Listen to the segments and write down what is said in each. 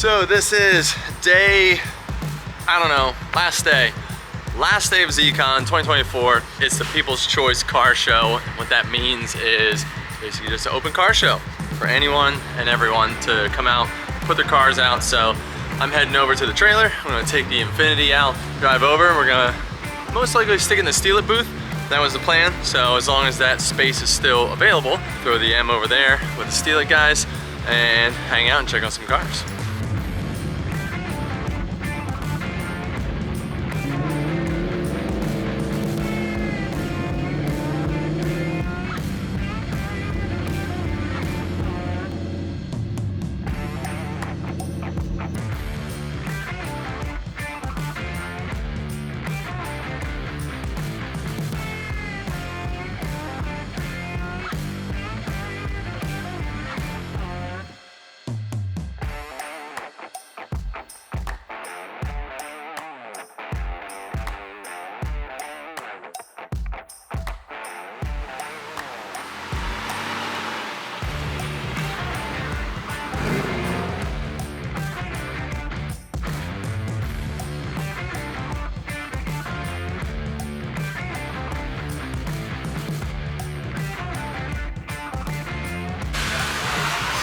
So this is day, I don't know, last day of ZCON 2024. It's the People's Choice Car Show. What that means is basically just an open car show for anyone and everyone to come out, put their cars out. So I'm heading over to the trailer. I'm gonna take the Infiniti out, drive over, and we're gonna most likely stick in the Steal It booth. That was the plan. So as long as that space is still available, throw the M over there with the Steal It guys and hang out and check out some cars.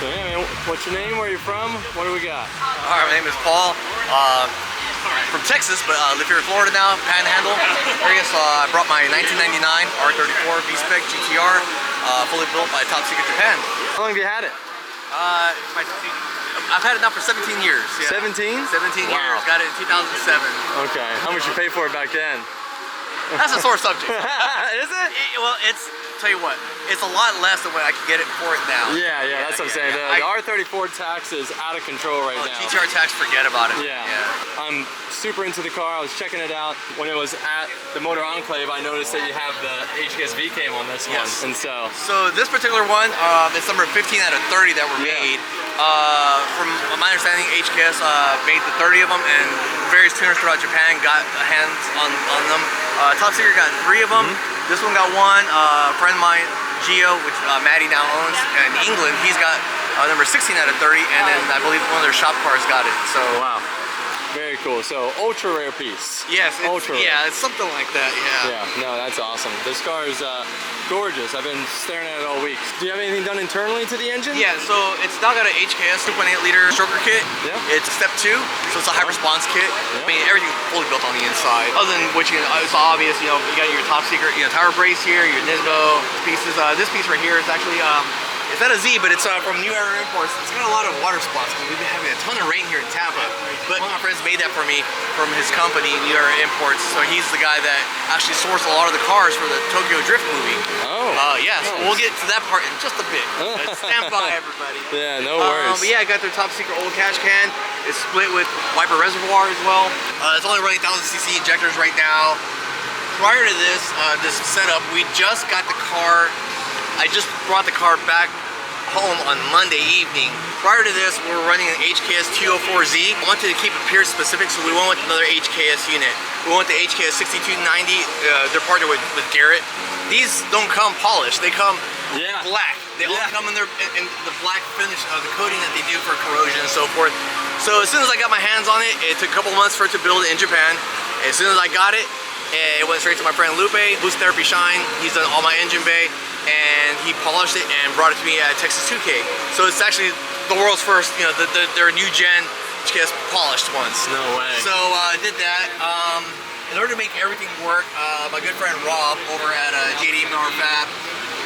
So yeah, man, what's your name? Where are you from? What do we got? Hi, my name is Paul. From Texas, but live here in Florida now, Panhandle area. So I brought my 1999 R34 V-Spec GT-R, fully built by Top Secret Japan. How long have you had it? I've had it now for 17 years. Yeah. 17? 17 Wow. years. Got it in 2007. Okay. How much you pay for it back then? That's a sore subject. Is it? Well, tell you what, it's a lot less than what I can get it for it now. Yeah, that's what I'm saying. The R34 tax is out of control right now. GTR tax, forget about it. Yeah. I'm super into the car. I was checking it out. When it was at the Motor Enclave, I noticed that you have the HKS V cam on this one. And so this particular one, it's number 15 out of 30 that were made. From my understanding, HKS made the 30 of them, and various tuners throughout Japan got hands on them. Top Secret got 3 of them. This one got 1. A friend of mine, Gio, which Maddie now owns in England, he's got number 16 out of 30, and then I believe one of their shop cars got it. So wow. Very cool. So ultra rare piece. Yes, ultra rare. Yeah, it's something like that. Yeah. Yeah. No, that's awesome. This car is gorgeous. I've been staring at it all week. Do you have anything done internally to the engine? Yeah. So it's now got an HKS 2.8 liter stroker kit. Yeah. It's step 2, so it's a high response kit. Yeah. I mean, everything's fully built on the inside. Other than which, it's obvious. You know, you got your Top Secret, tire brace here, your Nismo pieces. This piece right here is actually it's not a Z, but it's from New Era Imports. It's got a lot of water spots because we've been having a ton of rain here in Tampa. But one of my friends made that for me from his company, New Era Imports. So he's the guy that actually sourced a lot of the cars for the Tokyo Drift movie. Oh. Yeah, so we'll get to that part in just a bit. Stand by, everybody. Yeah, no worries. But yeah, I got their Top Secret old cash can. It's split with wiper reservoir as well. It's only running 1000cc injectors right now. Prior to this, this setup, we just got the car. I just brought the car back home on Monday evening. Prior to this, we were running an HKS 204Z. I wanted to keep it Pierce specific, so we went with another HKS unit. We went to HKS 6290. They're partnered with Garrett. These don't come polished. They come black. They all come in the black finish of the coating that they do for corrosion and so forth. So as soon as I got my hands on it, it took a couple months for it to build in Japan. As soon as I got it, it went straight to my friend Lupe, Boost Therapy Shine. He's done all my engine bay, and he polished it and brought it to me at Texas 2K. So it's actually the world's first, their new gen HKS polished ones. No way. So I did that. In order to make everything work, my good friend Rob over at JD Miller Fab,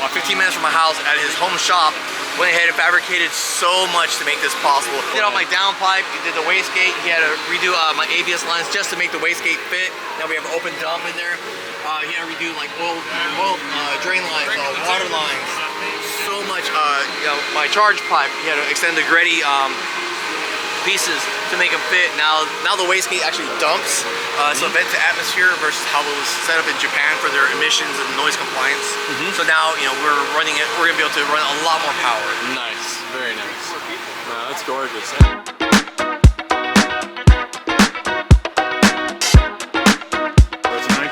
about 15 minutes from my house at his home shop, went ahead and fabricated so much to make this possible. He did all my downpipe, he did the wastegate, he had to redo my ABS lines just to make the wastegate fit. Now we have an open dump in there. He had to redo like oil drain lines, water lines, so much. My charge pipe, he had to extend the Greddy pieces to make them fit. Now the wastegate actually dumps, so vent to atmosphere versus how it was set up in Japan for their emissions and noise compliance. So now we're running it. We're gonna be able to run a lot more power. Nice, very nice. Wow, that's gorgeous.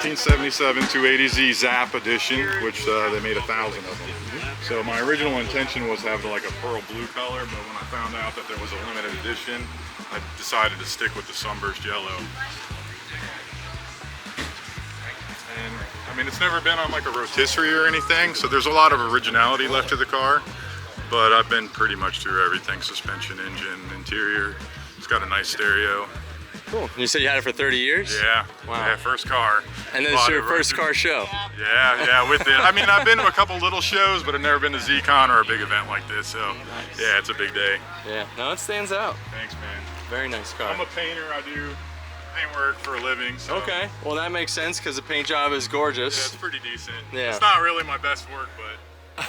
1977 280Z Zap Edition, which they made 1,000 of them. So my original intention was to have like a pearl blue color, but when I found out that there was a limited edition, I decided to stick with the sunburst yellow. And I mean, it's never been on like a rotisserie or anything, so there's a lot of originality left to the car, but I've been pretty much through everything: suspension, engine, interior. It's got a nice stereo. Cool. You said you had it for 30 years? Yeah. Wow. Yeah, first car. And then it's your first car show. Yeah, with it. I mean, I've been to a couple little shows, but I've never been to ZCON or a big event like this, so nice. Yeah, it's a big day. Yeah, no, it stands out. Thanks, man. Very nice car. I'm a painter. I do paint work for a living, so. Okay, well that makes sense because the paint job is gorgeous. Yeah, it's pretty decent. Yeah. It's not really my best work, but.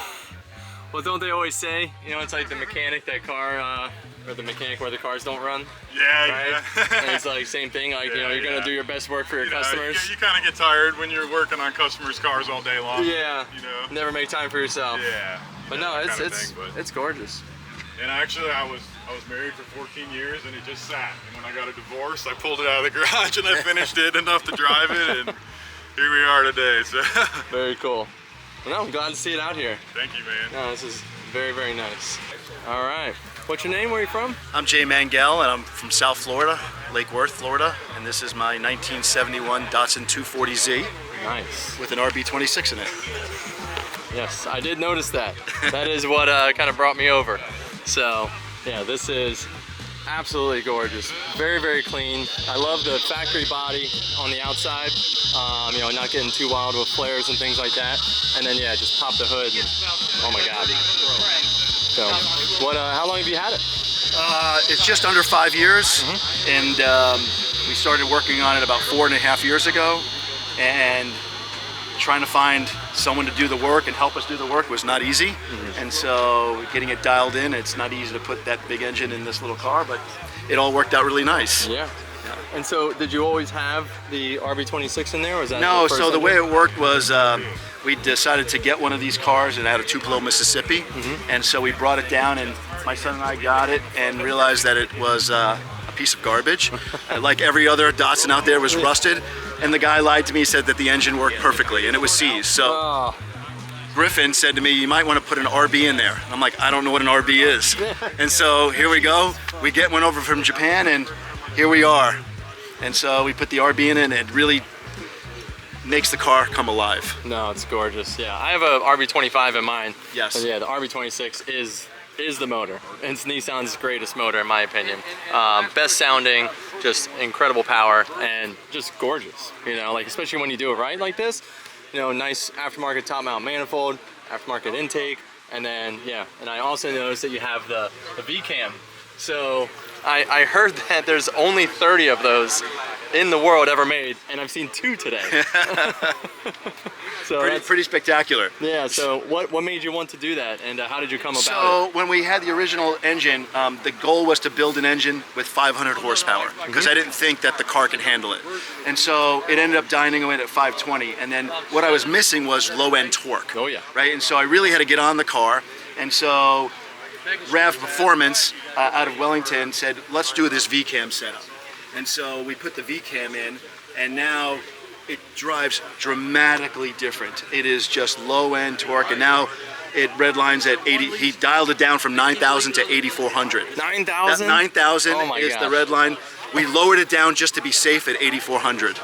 Well, don't they always say, you know, it's like the mechanic that car, or the mechanic where the cars don't run? Yeah, right? yeah. And it's like same thing, like, Yeah, you know, you're yeah. gonna do your best work for your customers. You kind of get tired when you're working on customers' cars all day long. Yeah, You know. never make time for yourself. Yeah. But yeah, no, that kind of thing, but- it's gorgeous. And actually, I was married for 14 years, and it just sat. And when I got a divorce, I pulled it out of the garage and I finished it enough to drive it, and here we are today. So. Very cool. Well, no, I'm glad to see it out here. Thank you, man. No, this is very, very nice. All right. What's your name? Where are you from? I'm Jay Mangel, and I'm from South Florida, Lake Worth, Florida, and this is my 1971 Datsun 240Z Nice. with an RB26 in it. Yes, I did notice that. That is what kind of brought me over. So, yeah, this is absolutely gorgeous. Very, very clean. I love the factory body on the outside. You know, not getting too wild with flares and things like that. And then, yeah, just pop the hood and, oh my God. So, how long have you had it? It's just under 5 years, and we started working on it about 4.5 years ago, and trying to find someone to do the work and help us do the work was not easy. And so getting it dialed in, it's not easy to put that big engine in this little car, but it all worked out really nice. Yeah. And so did you always have the RB26 in there, or was that No, the first so the engine? way it worked was we decided to get one of these cars and out of Tupelo, Mississippi, and so we brought it down, and my son and I got it and realized that it was a piece of garbage. Like every other Datsun out there, was rusted, and the guy lied to me, said that the engine worked perfectly, and it was seized. So Oh, Griffin said to me, you might want to put an RB in there. I'm like, I don't know what an RB is. And so here we go. We get one over from Japan, and here we are. And so we put the RB in it, and it really makes the car come alive. no, it's gorgeous. Yeah, I have a RB25 in mine. Yes. But yeah, the RB26 is the motor. It's Nissan's greatest motor, in my opinion. Best sounding, just incredible power, and just gorgeous. You know, like especially when you do it right like this. You know, nice aftermarket top mount manifold, aftermarket intake, and then yeah. And I also noticed that you have the V-cam. So I heard that there's only 30 of those in the world ever made, and I've seen 2 today. So Pretty spectacular. yeah. So what made you want to do that, and how did you come about So it? when we had the original engine, the goal was to build an engine with 500 horsepower because I didn't think that the car could handle it. And so it ended up dying away at 520. And then what I was missing was low-end torque. Oh yeah. Right? And so I really had to get on the car. And so Rav Performance out of Wellington said, let's do this V-cam setup. And so we put the V-cam in, and now it drives dramatically different. It is just low-end torque, and now it redlines at 80. He dialed it down from 9,000 to 8,400. 9,000? 9,000 Oh my is the gosh. red line. We lowered it down just to be safe at 8,400.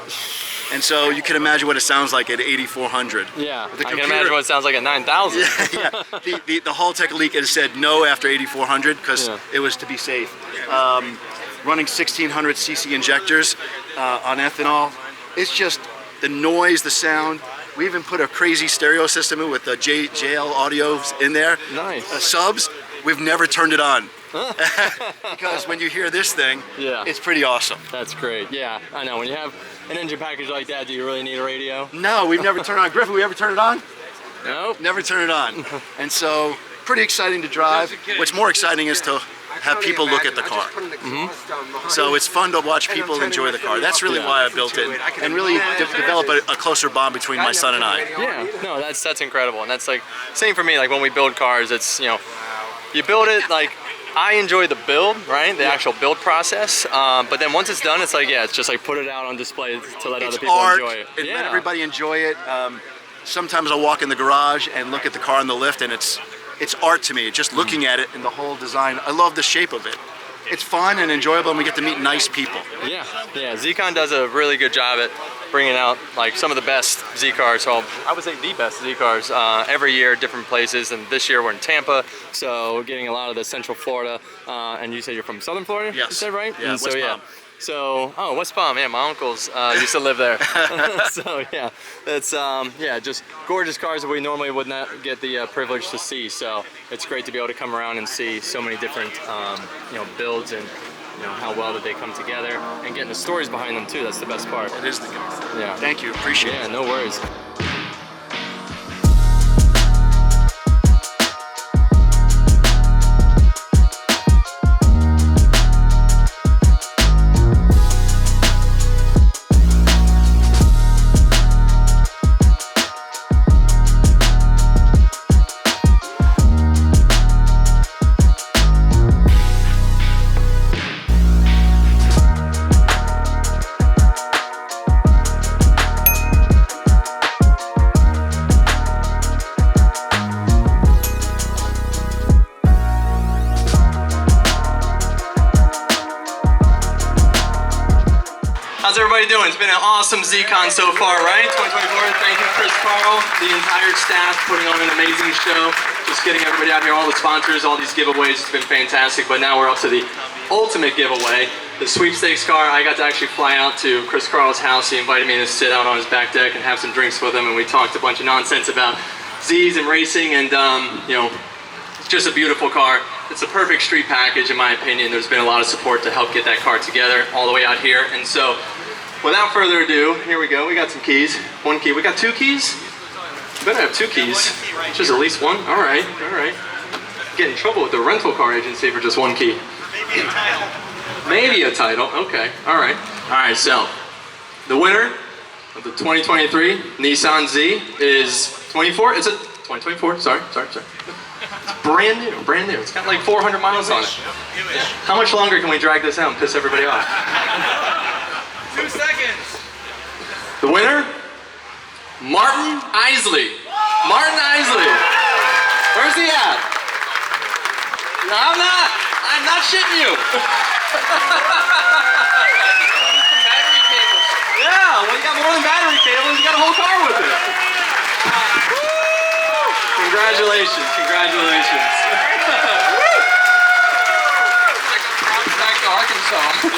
And so you can imagine what it sounds like at 8,400. Yeah. The I can imagine what it sounds like at 9,000. yeah. The Hall Tech Elite has said no after 8,400 because Yeah. it was to be safe. Running 1,600 cc injectors on ethanol. It's just the noise, the sound. We even put a crazy stereo system in with the JL audios in there. Nice. Subs. We've never turned it on. Because when you hear this thing, Yeah. it's pretty awesome. That's great. Yeah, I know. When you have an engine package like that, do you really need a radio? No, we've never turned it on. Griffin, we ever turn it on? Nope. Never turn it on. And so, pretty exciting to drive. What's more exciting is to have people look at the car. So it's fun to watch people enjoy the car. That's really why I built it, and really develop a closer bond between my son and I. Yeah. No, that's incredible, and that's like same for me. Like when we build cars, it's you build it like. I enjoy the build, right? The actual build process. But then once it's done, it's like, yeah, it's just like put it out on display to let other people art, enjoy it. and let everybody enjoy it. Sometimes I'll walk in the garage and look at the car on the lift, and it's art to me. Just looking at it and the whole design. I love the shape of it. it's fun and enjoyable, and we get to meet nice people. Yeah, ZCON does a really good job at bringing out like some of the best Z cars. So I would say the best Z cars every year, different places. And this year we're in Tampa, so getting a lot of the Central Florida. And you said you're from Southern Florida? Yes. You said right? Yeah, and West Palm. So, oh, West Palm, yeah, my uncles used to live there. So yeah, it's just gorgeous cars that we normally would not get the privilege to see. So it's great to be able to come around and see so many different, builds and how well did they come together and getting the stories behind them too. That's the best part. It is the good. Yeah. Thank you, appreciate it. Yeah, no worries. How's everybody doing? It's been an awesome ZCON so far, right? 2024. Thank you, Chris Carl, the entire staff putting on an amazing show. Just getting everybody out here, all the sponsors, all these giveaways. It's been fantastic. But now we're up to the ultimate giveaway, the sweepstakes car. I got to actually fly out to Chris Carl's house. He invited me to sit out on his back deck and have some drinks with him, and we talked a bunch of nonsense about Z's and racing, and it's just a beautiful car. It's a perfect street package in my opinion. There's been a lot of support to help get that car together all the way out here, and so without further ado, here we go. We got some keys. One key. We got two keys? We better have two keys. Just at least one? All right. Get in trouble with the rental car agency for just one key. Maybe a title. Maybe a title. Okay. All right. So the winner of the 2023 Nissan Z is 24. It's a 2024. Sorry. It's brand new. It's got like 400 miles on it. How much longer can we drag this out and piss everybody off? 2 seconds. The winner, Martin Isley. Where's he at? No, I'm not shitting you. Battery cables. Yeah, well, you got more than battery cables. You got a whole car with it. Congratulations. Back to Arkansas.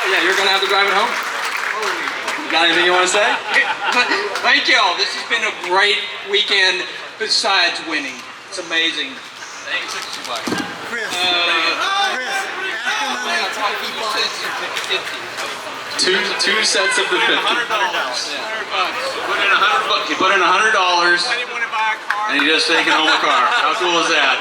Yeah, you're gonna have to drive it home. You got anything you want to say? Thank y'all. This has been a great weekend besides winning. It's amazing. Thanks. Two sets of the 50. $100. He put in $100 I didn't want to buy a car. and he just taken home a car. How cool is that?